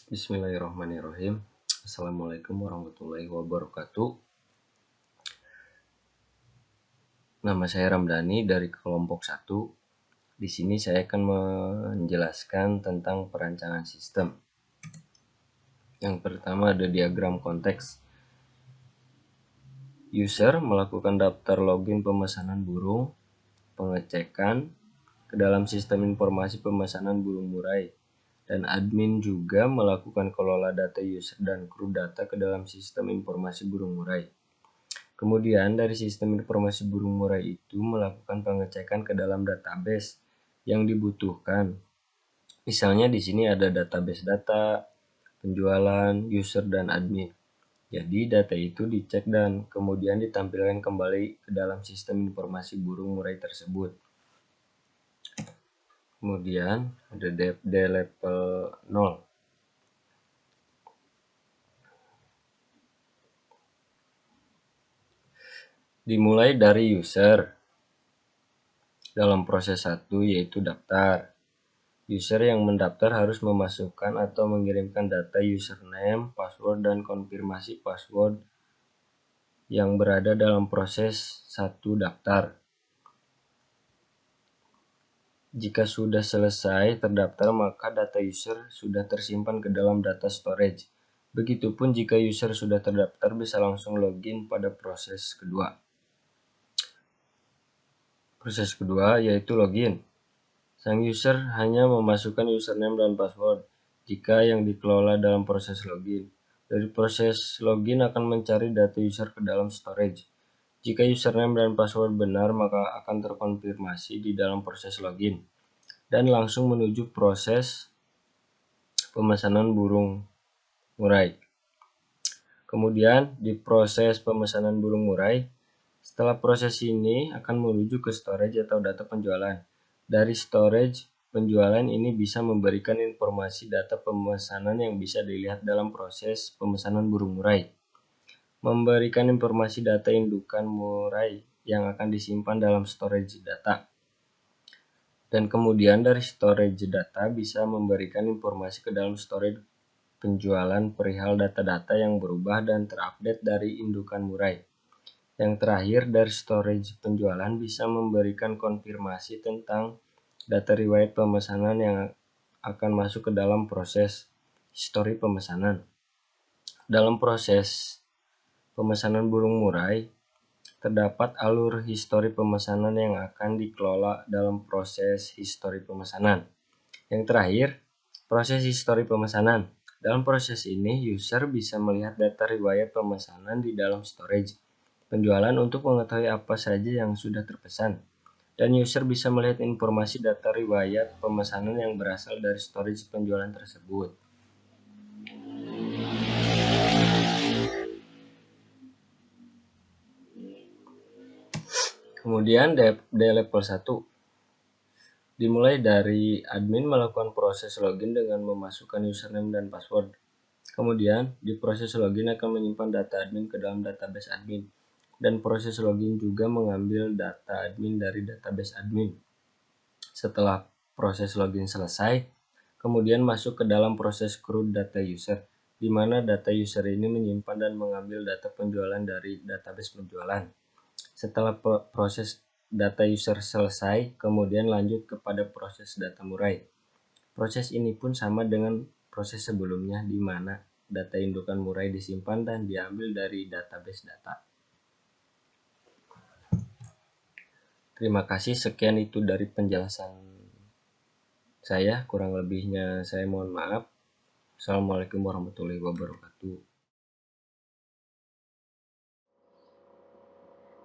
Bismillahirrahmanirrahim. Assalamualaikum warahmatullahi wabarakatuh. Nama saya Ramdhani dari kelompok 1. Di sini saya akan menjelaskan tentang perancangan sistem. Yang pertama ada diagram konteks. User melakukan daftar login pemesanan burung, pengecekan ke dalam sistem informasi pemesanan burung murai, dan admin juga melakukan kelola data user dan kru data ke dalam sistem informasi burung murai. Kemudian dari sistem informasi burung murai itu melakukan pengecekan ke dalam database yang dibutuhkan. Misalnya di sini ada database data, penjualan, user, dan admin. Jadi data itu dicek dan kemudian ditampilkan kembali ke dalam sistem informasi burung murai tersebut. Kemudian ada DFD level 0. Dimulai dari user. Dalam proses 1 yaitu daftar. User yang mendaftar harus memasukkan atau mengirimkan data username, password, dan konfirmasi password yang berada dalam proses 1 daftar. Jika sudah selesai terdaftar, maka data user sudah tersimpan ke dalam data storage. Begitupun jika user sudah terdaftar bisa langsung login pada proses kedua. Proses kedua yaitu login. Sang user hanya memasukkan username dan password jika yang dikelola dalam proses login. Dari proses login akan mencari data user ke dalam storage. Jika username dan password benar, maka akan terkonfirmasi di dalam proses login dan langsung menuju proses pemesanan burung murai. Kemudian di proses pemesanan burung murai, setelah proses ini akan menuju ke storage atau data penjualan. Dari storage penjualan ini bisa memberikan informasi data pemesanan yang bisa dilihat dalam proses pemesanan burung murai. Memberikan informasi data indukan murai yang akan disimpan dalam storage data. Dan kemudian dari storage data bisa memberikan informasi ke dalam storage penjualan perihal data-data yang berubah dan terupdate dari indukan murai. Yang terakhir, dari storage penjualan bisa memberikan konfirmasi tentang data riwayat pemesanan yang akan masuk ke dalam proses histori pemesanan. Dalam proses pemesanan burung murai, terdapat alur histori pemesanan yang akan dikelola dalam proses histori pemesanan. Yang terakhir, proses histori pemesanan. Dalam proses ini, user bisa melihat data riwayat pemesanan di dalam storage penjualan untuk mengetahui apa saja yang sudah terpesan. Dan user bisa melihat informasi data riwayat pemesanan yang berasal dari storage penjualan tersebut. Kemudian di level 1, dimulai dari admin melakukan proses login dengan memasukkan username dan password. Kemudian, di proses login akan menyimpan data admin ke dalam database admin. Dan proses login juga mengambil data admin dari database admin. Setelah proses login selesai, kemudian masuk ke dalam proses CRUD data user, di mana data user ini menyimpan dan mengambil data penjualan dari database penjualan. Setelah proses data user selesai, kemudian lanjut kepada proses data murai. Proses ini pun sama dengan proses sebelumnya, di mana data indukan murai disimpan dan diambil dari database data. Terima kasih, sekian itu dari penjelasan saya. Kurang lebihnya saya mohon maaf. Assalamualaikum warahmatullahi wabarakatuh.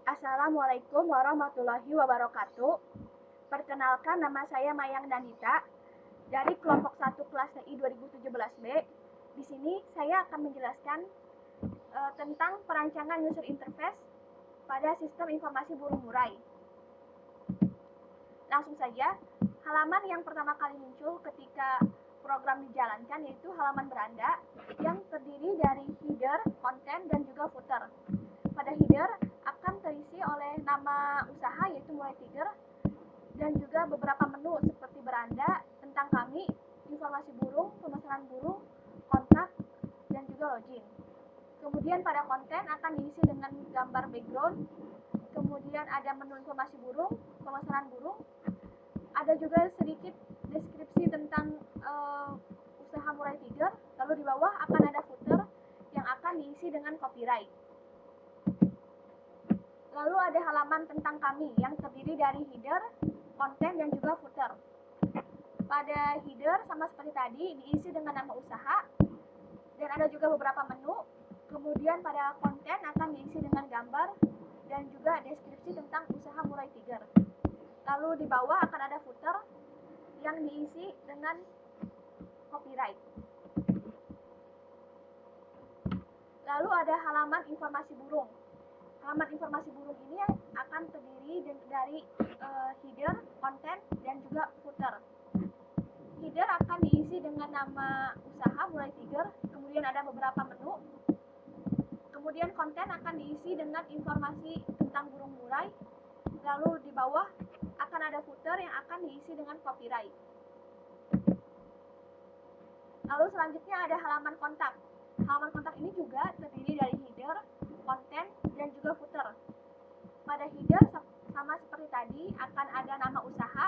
Assalamualaikum warahmatullahi wabarakatuh. Perkenalkan, nama saya Mayang Danita dari kelompok 1 kelas TI 2017B. Di sini saya akan menjelaskan tentang perancangan user interface pada sistem informasi burung murai. Langsung saja, halaman yang pertama kali muncul ketika program dijalankan yaitu halaman beranda yang terdiri dari header, konten, dan juga footer. Pada header akan terisi oleh nama usaha yaitu Murai Tiger dan juga beberapa menu seperti beranda, tentang kami, informasi burung, pemesanan burung, kontak, dan juga login. Kemudian pada konten akan diisi dengan gambar background, kemudian ada menu informasi burung, pemesanan burung, ada juga sedikit deskripsi tentang usaha murai tiger, lalu di bawah akan ada footer yang akan diisi dengan copyright. Lalu ada halaman tentang kami yang terdiri dari header, konten, dan juga footer. Pada header sama seperti tadi diisi dengan nama usaha dan ada juga beberapa menu. Kemudian pada konten akan diisi dengan gambar dan juga deskripsi tentang usaha murai tiger. Lalu di bawah akan ada footer yang diisi dengan copyright. Lalu ada halaman informasi burung. Halaman informasi burung ini akan terdiri dari header, konten, dan juga footer. Header akan diisi dengan nama usaha murai tiger, kemudian ada beberapa menu. Kemudian konten akan diisi dengan informasi tentang burung murai. Lalu di bawah akan ada footer yang akan diisi dengan copyright. Lalu selanjutnya ada halaman kontak. Halaman kontak ini juga terdiri dari header, konten, dan juga footer. Pada header sama seperti tadi akan ada nama usaha,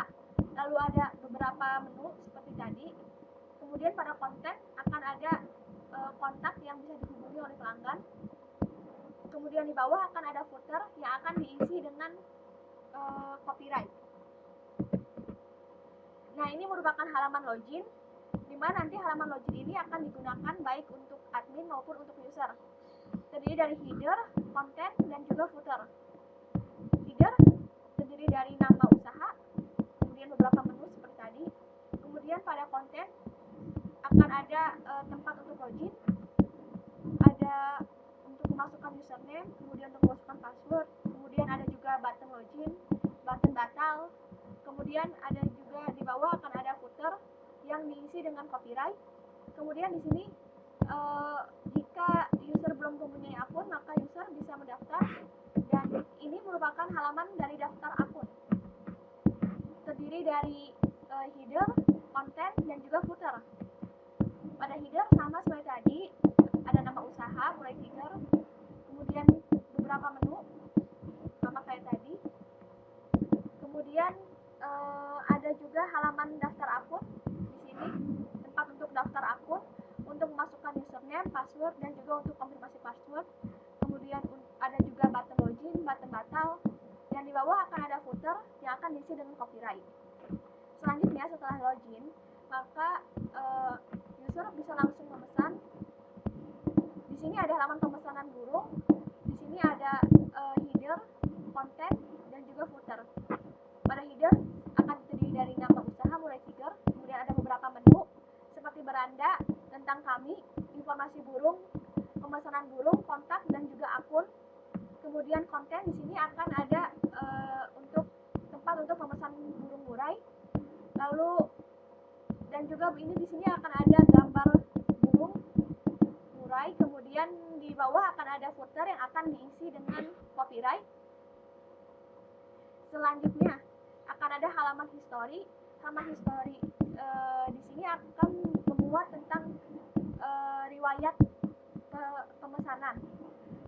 lalu ada beberapa menu seperti tadi. Kemudian pada konten akan ada kontak yang bisa dihubungi oleh pelanggan. Kemudian di bawah akan ada footer yang akan diisi dengan copyright. Nah, ini merupakan halaman login, di mana nanti halaman login ini akan digunakan baik untuk admin maupun untuk user. Terdiri dari header, konten, dan juga footer. Header terdiri dari nama usaha, kemudian beberapa menu seperti tadi. Kemudian pada konten akan ada tempat untuk login, ada untuk memasukkan username, kemudian untuk memasukkan password, kemudian ada juga button login, button batal, kemudian ada juga di bawah akan ada footer yang diisi dengan copyright. Kemudian di sini jika user belum mempunyai akun, maka user bisa mendaftar, dan ini merupakan halaman dari daftar akun. Terdiri dari header, konten, dan juga footer. Pada header sama seperti tadi, ada nama usaha murai tiger, kemudian beberapa menu sama kayak tadi. Kemudian ada juga halaman daftar akun. Di sini tempat untuk daftar akun, untuk memasukkan username, password, dan juga untuk konfirmasi password. Kemudian ada juga button login, button batal, dan di bawah akan ada footer yang akan diisi dengan copyright. Selanjutnya setelah login, maka user bisa langsung memesan. Di sini ada halaman pemesanan burung. Di sini ada header, konten, dan juga footer. Pada header akan terdiri dari nama usaha murai tiger, kemudian ada beberapa menu seperti beranda, tentang kami, informasi burung, pemesanan burung, kontak, dan juga akun. Kemudian konten di sini akan ada untuk tempat untuk memesan burung murai. Lalu dan juga ini di sini akan ada gambar burung murai. Kemudian di bawah akan ada footer yang akan diisi dengan copyright. Selanjutnya akan ada halaman history. Halaman history di sini akan memuat tentang riwayat pemesanan.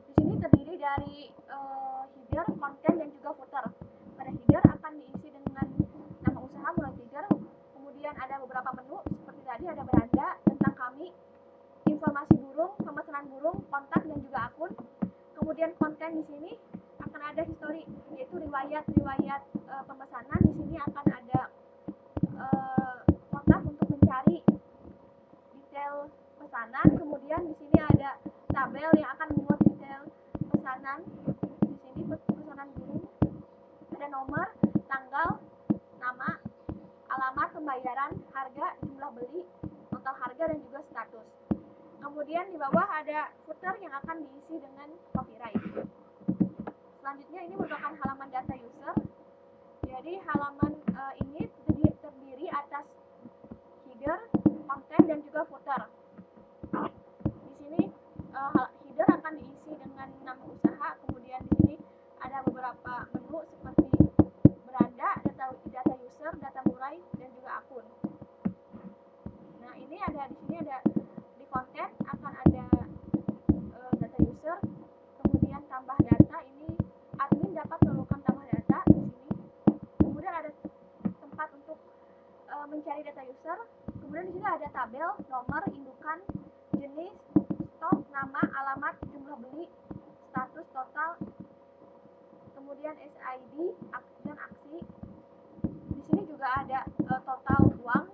Di sini terdiri dari header, konten, dan juga footer. Pada header akan diisi dengan nama usaha murai tiger, kemudian ada beberapa menu seperti tadi, ada beranda, tentang kami, informasi burung, pemesanan burung, kontak, dan juga akun. Kemudian konten di sini akan ada history, yaitu riwayat pemesanan. Di sini akan ada kontak untuk mencari detail pesanan. Kemudian di sini ada tabel yang akan memuat detail pesanan. Di sini pesanan burung, ada nomor, tanggal, nama, alamat pembayaran, harga, jumlah beli, total harga, dan juga status. Kemudian di bawah ada footer yang akan diisi dengan copyright. Selanjutnya ini merupakan halaman data user. Jadi halaman ini terdiri atas header, konten, dan juga footer. Di sini header akan diisi dengan nama usaha, kemudian di sini ada beberapa menu seperti beranda, data user, data murai, dan juga akun. Nah, ini ada di sini ada di konten mencari data user. Kemudian di sini ada tabel, nomor, indukan, jenis, stok, nama, alamat, jumlah beli, status total, kemudian SID dan aksi. Di sini juga ada total uang.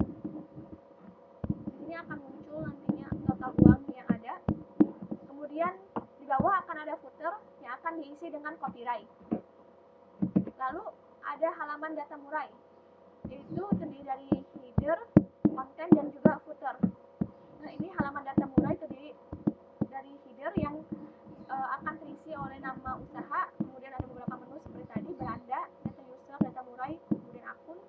Di sini akan muncul nantinya total uang yang ada. Kemudian di bawah akan ada footer yang akan diisi dengan copyright. Lalu ada halaman data murai, yaitu terdiri dari header, konten, dan juga footer. Nah, ini halaman data murai terdiri dari header yang akan terisi oleh nama usaha, kemudian ada beberapa menu seperti tadi, beranda, data user, data murai, kemudian akun.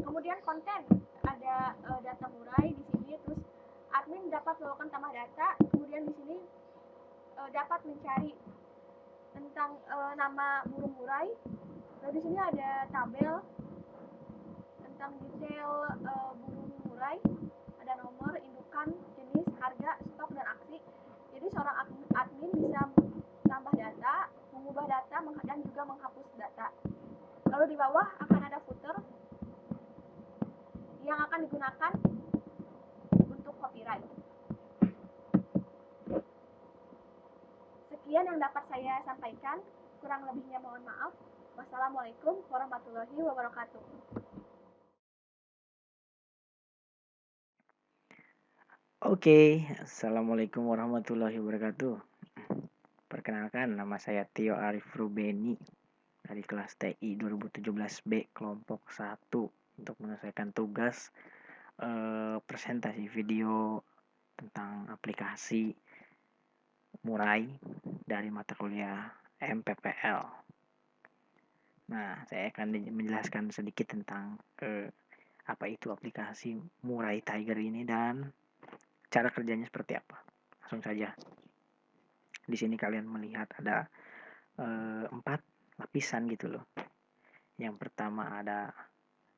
Kemudian konten, ada data murai di sini, terus admin dapat melakukan tambah data, kemudian di sini dapat mencari tentang nama burung murai. Lalu di sini ada tabel tentang detail burung murai, ada nomor, indukan, jenis, harga, stok, dan aksi. Jadi seorang admin bisa tambah data, mengubah data, dan juga menghapus data. Lalu di bawah akan ada footer yang akan digunakan untuk copyright. Sekian yang dapat saya sampaikan, kurang lebihnya mohon maaf. Wassalamualaikum warahmatullahi wabarakatuh. Oke, Assalamualaikum warahmatullahi wabarakatuh. Perkenalkan, nama saya Tio Arif Rubeni dari kelas TI 2017B kelompok 1 untuk menyelesaikan tugas presentasi video tentang aplikasi murai dari mata kuliah MPPL. Nah, saya akan menjelaskan sedikit tentang apa itu aplikasi Murai Tiger ini dan cara kerjanya seperti apa. Langsung saja. Di sini kalian melihat ada 4 lapisan gitu loh. Yang pertama ada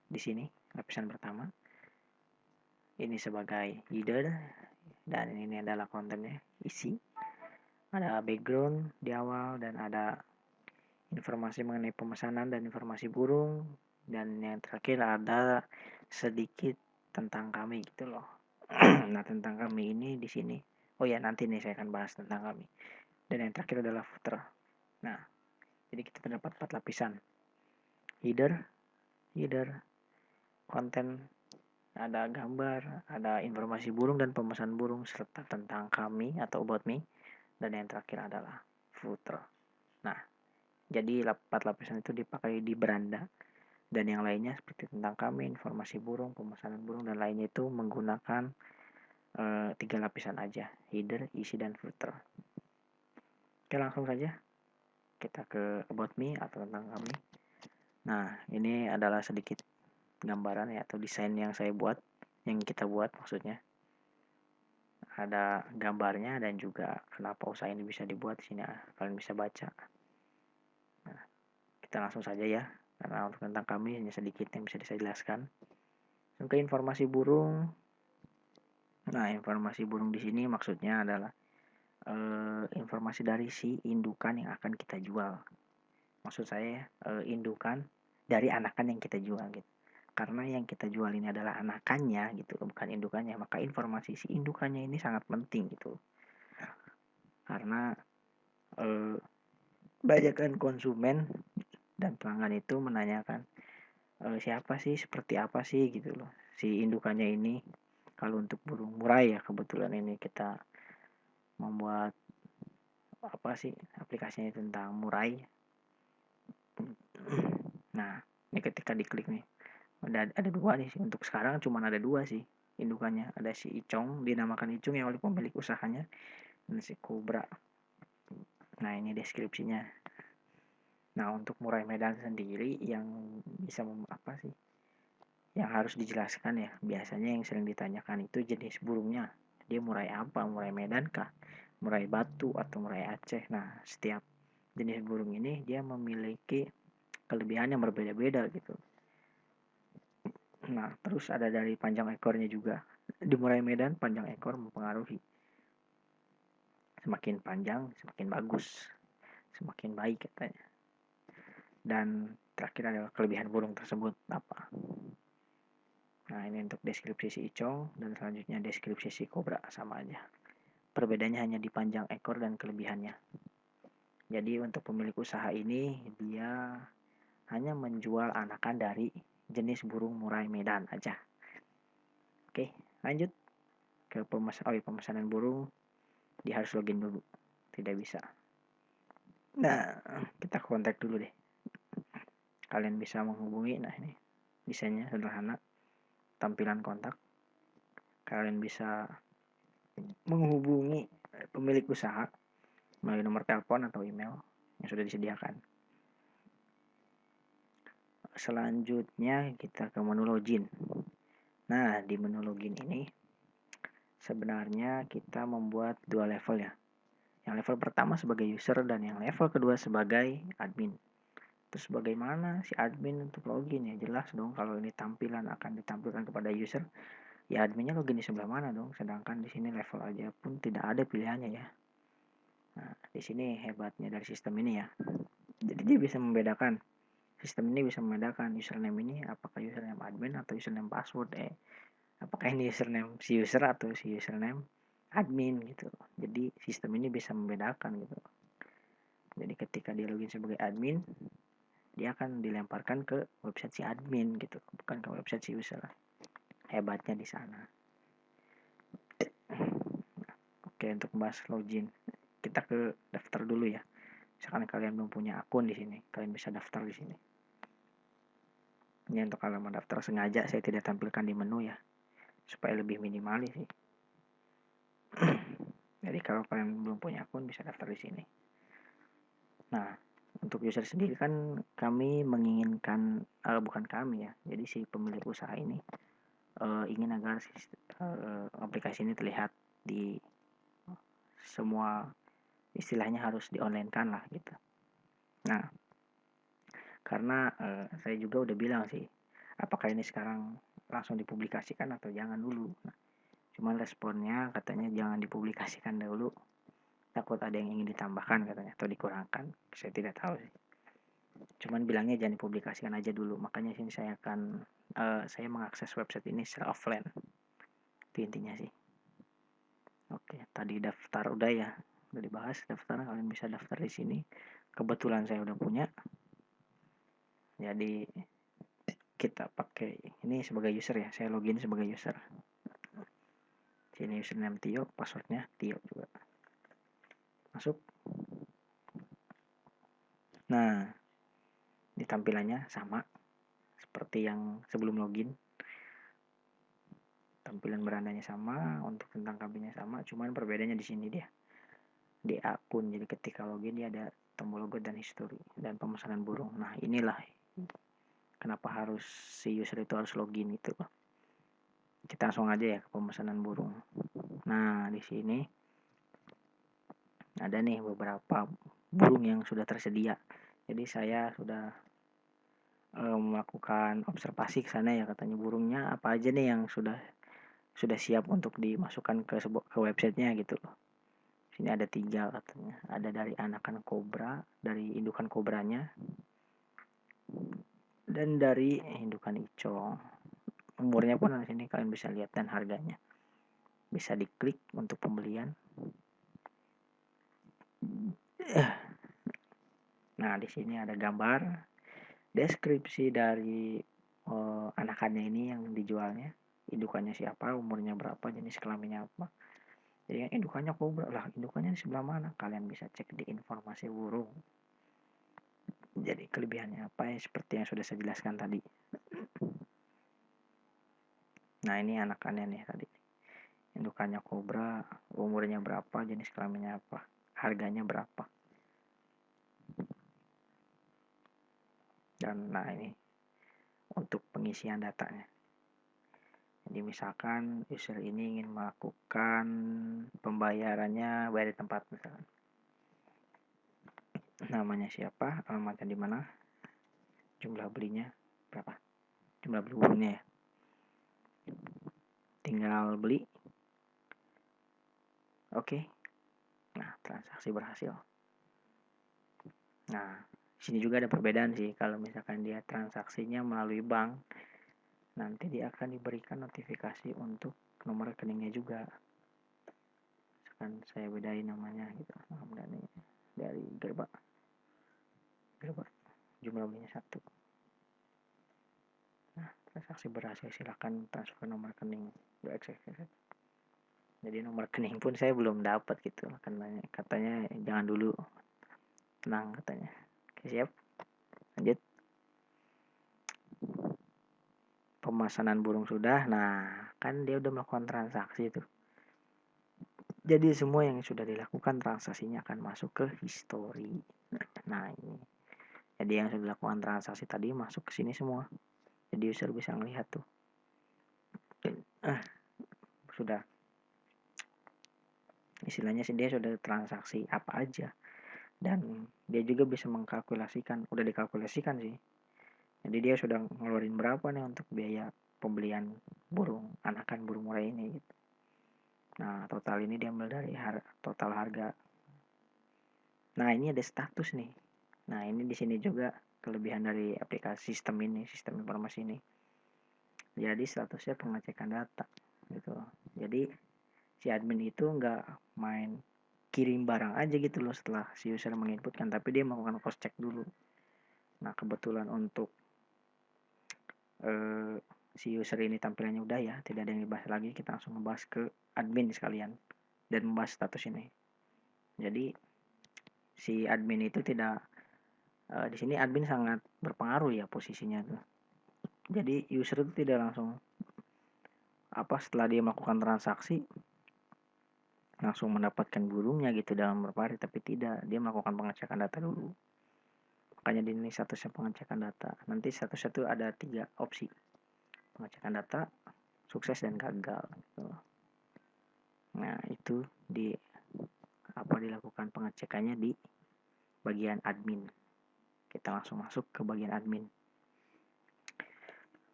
di sini, lapisan pertama. Ini sebagai header dan ini adalah kontennya, isi. Ada background di awal dan ada informasi mengenai pemesanan dan informasi burung, dan yang terakhir ada sedikit tentang kami gitu loh. Nah, tentang kami ini di sini. Oh ya, nanti nih saya akan bahas tentang kami. Dan yang terakhir adalah footer. Nah, jadi kita terdapat 4 lapisan. Header, konten, ada gambar, ada informasi burung dan pemesan burung, serta tentang kami atau about me. Dan yang terakhir adalah footer. Nah, jadi 4 lapisan itu dipakai di beranda. Dan yang lainnya seperti tentang kami, informasi burung, pemesanan burung, dan lainnya itu menggunakan 3 lapisan aja, header, isi, dan footer. Oke, langsung saja kita ke about me atau tentang kami. Nah, ini adalah sedikit gambaran ya, atau desain yang saya buat, yang kita buat maksudnya. Ada gambarnya dan juga kenapa usaha ini bisa dibuat. Di sini kalian bisa baca. Nah, kita langsung saja ya, karena untuk tentang kami hanya sedikit yang bisa saya jelaskan. Ke informasi burung. Nah, informasi burung di sini maksudnya adalah informasi dari si indukan yang akan kita jual. Maksud saya indukan dari anakan yang kita jual gitu. Karena yang kita jual ini adalah anakannya gitu, bukan indukannya, maka informasi si indukannya ini sangat penting gitu. Karena banyakkan konsumen dan pelanggan itu menanyakan siapa sih, seperti apa sih gitu loh si indukannya ini. Kalau untuk burung murai ya, kebetulan ini kita membuat apa sih aplikasinya tentang murai. Nah, ini ketika diklik nih ada 2 nih sih. Untuk sekarang cuma ada 2 sih indukannya. Ada si Icong, dinamakan Icong yang oleh pemilik usahanya, dan si Cobra. Nah, ini deskripsinya. Nah, untuk murai Medan sendiri yang bisa apa sih yang harus dijelaskan ya, biasanya yang sering ditanyakan itu jenis burungnya. Dia murai apa? Murai Medan kah? Murai batu atau murai Aceh? Nah, setiap jenis burung ini dia memiliki kelebihan yang berbeda-beda gitu. Nah, terus ada dari panjang ekornya juga. Di murai Medan panjang ekor mempengaruhi. Semakin panjang, semakin bagus, semakin baik katanya. Dan terakhir adalah kelebihan burung tersebut apa? Nah, ini untuk deskripsi si Icong, dan selanjutnya deskripsi si Kobra, sama aja. Perbedaannya hanya di panjang ekor dan kelebihannya. Jadi untuk pemilik usaha ini, dia hanya menjual anakan dari jenis burung murai Medan aja. Oke, lanjut ke pemesanan burung. Dia harus login dulu, tidak bisa. Nah, kita kontak dulu deh. Kalian bisa menghubungi, nah ini desainnya sederhana, tampilan kontak. Kalian bisa menghubungi pemilik usaha melalui nomor telepon atau email yang sudah disediakan. Selanjutnya kita ke menu login. Nah, di menu login ini sebenarnya kita membuat dua level ya. Yang level pertama sebagai user dan yang level kedua sebagai admin. Terus bagaimana si admin untuk login ya? Jelas dong kalau ini tampilan akan ditampilkan kepada user, ya adminnya login di sebelah mana dong? Sedangkan di sini level aja pun tidak ada pilihannya ya. Nah, di sini hebatnya dari sistem ini ya. Jadi dia bisa membedakan. Sistem ini bisa membedakan username ini apakah username admin atau username password. Apakah ini username si user atau si username admin gitu. Jadi sistem ini bisa membedakan gitu. Jadi ketika dia login sebagai admin, dia akan dilemparkan ke website si admin gitu, bukan ke website si user. Hebatnya di sana. Oke, untuk membahas login, kita ke daftar dulu ya. Misalkan kalian belum punya akun di sini, kalian bisa daftar di sini. Ini untuk halaman daftar, sengaja saya tidak tampilkan di menu ya, supaya lebih minimalis sih. Jadi kalau kalian belum punya akun bisa daftar di sini. Nah, untuk user sendiri kan kami menginginkan, bukan kami ya, jadi si pemilik usaha ini ingin agar aplikasi ini terlihat di semua, istilahnya harus di online kan lah gitu. Nah, karena saya juga udah bilang sih, apakah ini sekarang langsung dipublikasikan atau jangan dulu. Nah, cuman responnya katanya jangan dipublikasikan dulu, takut ada yang ingin ditambahkan katanya atau dikurangkan. Saya tidak tahu sih. Cuman bilangnya jangan dipublikasikan aja dulu. Makanya sini saya akan saya mengakses website ini secara offline. Itu intinya sih. Oke, tadi daftar udah ya, udah dibahas daftar. Kalian bisa daftar di sini. Kebetulan saya udah punya. Jadi kita pakai ini sebagai user ya. Saya login sebagai user. Sini username Tio, passwordnya Tio juga. Masuk. Nah, di tampilannya sama seperti yang sebelum login. Tampilan berandanya sama, untuk tentang kampanye sama, cuman perbedaannya di sini dia. Di akun, jadi ketika login dia ada tombol logo dan history dan pemesanan burung. Nah, inilah kenapa harus si user itu harus login itu. Kita langsung aja ya ke pemesanan burung. Nah, di sini ada nih beberapa burung yang sudah tersedia. Jadi saya sudah melakukan observasi ke sana ya, katanya burungnya apa aja nih yang sudah siap untuk dimasukkan ke websitenya gitu loh. Sini ada 3 katanya. Ada dari anakan kobra, dari indukan kobranya, dan dari indukan icong. Umurnya pun di sini kalian bisa lihat dan harganya. Bisa diklik untuk pembelian. Nah, di sini ada gambar deskripsi dari anakannya ini yang dijualnya. Indukannya siapa, umurnya berapa, jenis kelaminnya apa. Jadi yang indukannya kobra lah, indukannya di sebelah mana? Kalian bisa cek di informasi burung. Jadi kelebihannya apa ya, seperti yang sudah saya jelaskan tadi. Nah, ini anakannya nih tadi. Indukannya kobra, umurnya berapa, jenis kelaminnya apa, harganya berapa. Dan nah ini untuk pengisian datanya. Jadi misalkan user ini ingin melakukan pembayarannya bayar di tempat misalkan. Namanya siapa, alamatnya di mana, jumlah belinya berapa, jumlah beli burungnya ya. Tinggal beli. Oke. Nah, transaksi berhasil. Nah, sini juga ada perbedaan sih kalau misalkan dia transaksinya melalui bank. nanti dia akan diberikan notifikasi untuk nomor rekeningnya juga. Misalkan saya bedain namanya gitu, dari Gerba jumlah belinya 1. Nah, transaksi berhasil, silakan transfer nomor rekening. Jadi nomor rekening pun saya belum dapat gitu, katanya jangan dulu, tenang katanya. Oke, siap, lanjut. Pemesanan burung sudah. Nah, kan dia udah melakukan transaksi itu. Jadi semua yang sudah dilakukan transaksinya akan masuk ke history. Nah, ini. Jadi yang sudah dilakukan transaksi tadi masuk ke sini semua. Jadi user bisa melihat tuh. Sudah. Istilahnya sih dia sudah transaksi apa aja. Dan dia juga bisa mengkalkulasikan, udah dikalkulasikan sih. Jadi dia sudah ngeluarin berapa nih untuk biaya pembelian burung, anakan burung murai ini gitu. Nah, total ini diambil dari total harga. Nah, ini ada status nih. Nah, ini di sini juga kelebihan dari aplikasi sistem informasi ini. Jadi statusnya pengecekan data gitu. Jadi si admin itu nggak main kirim barang aja gitu loh setelah si user menginputkan, tapi dia melakukan cross check dulu. Nah, kebetulan untuk si user ini tampilannya udah ya, tidak ada yang dibahas lagi, kita langsung ngebahas ke admin sekalian dan membahas status ini. Jadi si admin itu tidak di sini admin sangat berpengaruh ya posisinya tuh. Jadi user itu tidak langsung setelah dia melakukan transaksi langsung mendapatkan burungnya gitu dalam beberapa hari, tapi tidak, dia melakukan pengecekan data dulu. Makanya di ini statusnya pengecekan data. Nanti statusnya tuh ada 3 opsi. Pengecekan data, sukses, dan gagal gitu. Nah, itu dilakukan pengecekannya di bagian admin. Kita langsung masuk ke bagian admin.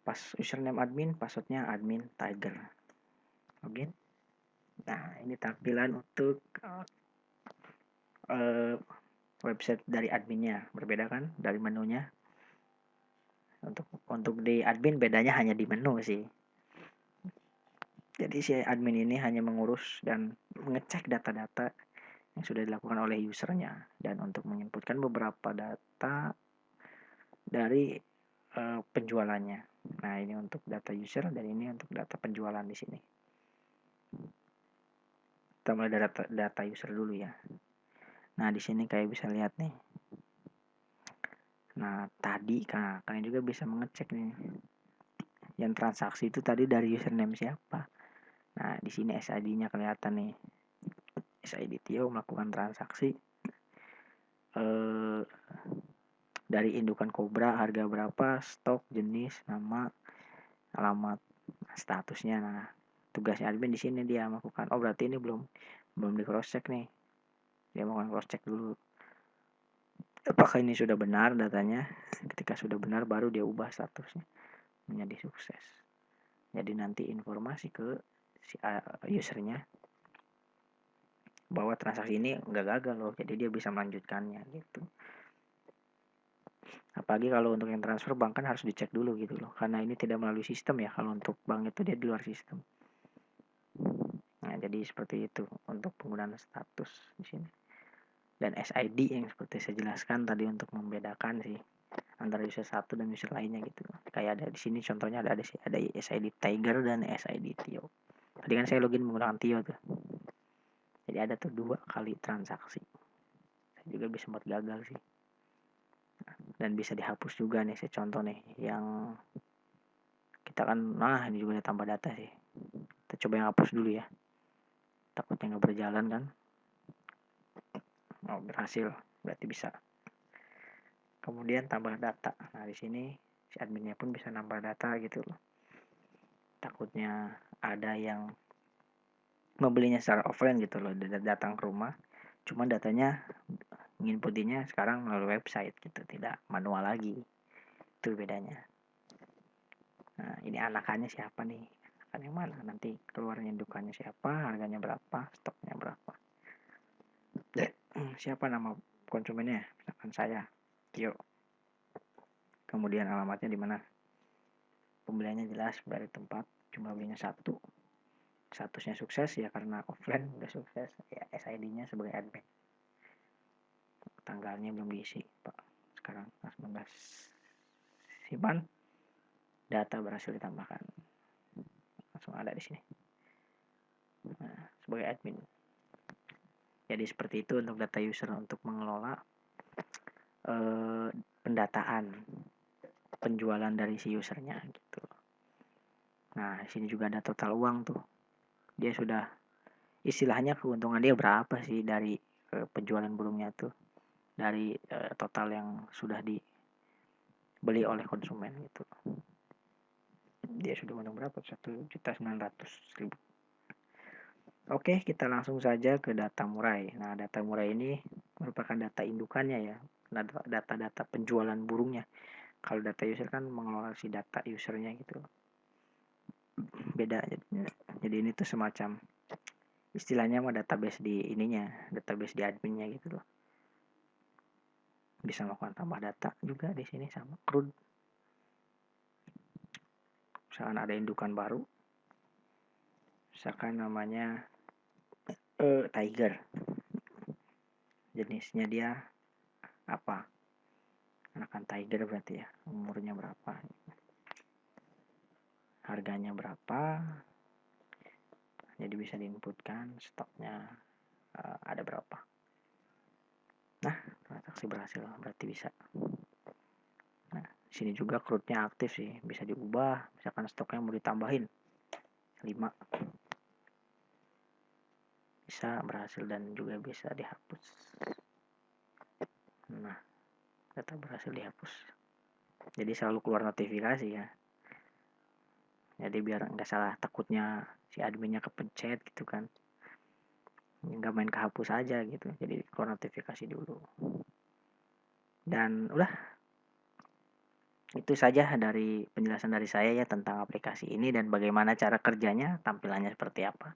Pas username admin, passwordnya admin tiger. Oke. Nah, ini tampilan untuk website dari adminnya. Berbeda kan dari menunya. Untuk di admin bedanya hanya di menu sih. Jadi si admin ini hanya mengurus dan mengecek data-data yang sudah dilakukan oleh usernya, dan untuk menginputkan beberapa data dari penjualannya. Nah, ini untuk data user dan ini untuk data penjualan di sini. Kita mulai dari data user dulu ya. Nah, di sini kayak bisa lihat nih. Nah, tadi kalian juga bisa mengecek nih. Yang transaksi itu tadi dari username siapa. Nah, di sini SID-nya kelihatan nih. SID Tio melakukan transaksi dari indukan Cobra, harga berapa, stok, jenis, nama, alamat, statusnya. Nah, tugasnya admin di sini dia melakukan. Oh, berarti ini belum di cross check nih. Dia melakukan cross check dulu. Apakah ini sudah benar datanya? Ketika sudah benar baru dia ubah statusnya menjadi sukses. Jadi nanti informasi ke si usernya bahwa transaksi ini nggak gagal loh, jadi dia bisa melanjutkannya gitu. Apalagi kalau untuk yang transfer bank kan harus dicek dulu gitu loh, karena ini tidak melalui sistem ya. Kalau untuk bank itu dia di luar sistem. Nah, jadi seperti itu untuk penggunaan status di sini. Dan SID yang seperti saya jelaskan tadi untuk membedakan sih antara user satu dan user lainnya gitu. Kayak ada di sini contohnya ada SID Tiger dan SID Tio. Tadi kan saya login menggunakan Tio tuh. Jadi ada tuh 2 kali transaksi. Saya juga bisa buat gagal sih. Dan bisa dihapus juga nih, saya contoh nih yang kita kan, ini juga ada tambah data sih. Kita coba yang hapus dulu ya. Takutnya nggak berjalan kan. Oh, berhasil, berarti bisa. Kemudian tambah data. Nah, di sini si adminnya pun bisa nambah data gitu loh. Takutnya ada yang membelinya secara offline gitu loh, datang ke rumah, cuma datanya nginputinnya sekarang melalui website gitu, tidak manual lagi. Itu bedanya. Nah, ini anakannya siapa nih? Anakan yang mana? Nanti keluarnya indukannya siapa, harganya berapa, stoknya berapa. Siapa nama konsumennya? Misalkan saya, Tio. Kemudian alamatnya di mana? pembeliannya jelas dari tempat, jumlah belinya 1, statusnya sukses ya karena offline udah sukses ya, SID-nya sebagai admin, tanggalnya belum diisi Pak, sekarang 19, simpan, data berhasil ditambahkan, langsung ada di sini. Nah, sebagai admin, jadi seperti itu untuk data user untuk mengelola pendataan penjualan dari si usernya gitu. Nah, di sini juga ada total uang tuh, dia sudah istilahnya keuntungan dia berapa sih dari penjualan burungnya tuh, dari total yang sudah dibeli oleh konsumen gitu. Dia sudah untung berapa? 1.900.000. Oke, kita langsung saja ke data murai. Nah, data murai ini merupakan data indukannya ya, data-data penjualan burungnya. Kalau data user kan mengelola si data usernya gitu. Beda. Jadi ini tuh semacam istilahnya mah database di ininya, database di adminnya gitu loh. Bisa melakukan tambah data juga di sini sama CRUD. Misalkan ada indukan baru, misalkan namanya Tiger, jenisnya dia apa, anakan Tiger berarti ya, umurnya berapa, harganya berapa, jadi bisa diinputkan stoknya ada berapa. Nah, transaksi berhasil berarti bisa. Nah, sini juga CRUD-nya aktif sih, bisa diubah, misalkan stoknya mau ditambahin 5, bisa berhasil dan juga bisa dihapus. Nah, data berhasil dihapus, jadi selalu keluar notifikasi ya, jadi biar nggak salah, takutnya si adminnya kepencet gitu kan, nggak main kehapus aja gitu, jadi keluar notifikasi dulu. Dan udah, itu saja dari penjelasan dari saya ya tentang aplikasi ini dan bagaimana cara kerjanya, tampilannya seperti apa.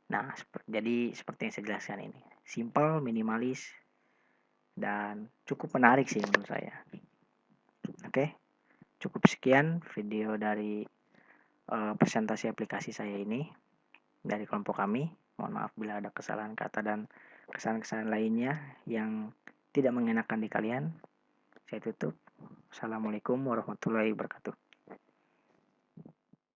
Nah, jadi seperti yang saya jelaskan ini, simple, minimalis, dan cukup menarik sih menurut saya. Oke, cukup sekian video dari presentasi aplikasi saya ini dari kelompok kami. Mohon maaf bila ada kesalahan kata dan kesalahan-kesalahan lainnya yang tidak mengenakan di kalian. Saya tutup. Assalamualaikum warahmatullahi wabarakatuh.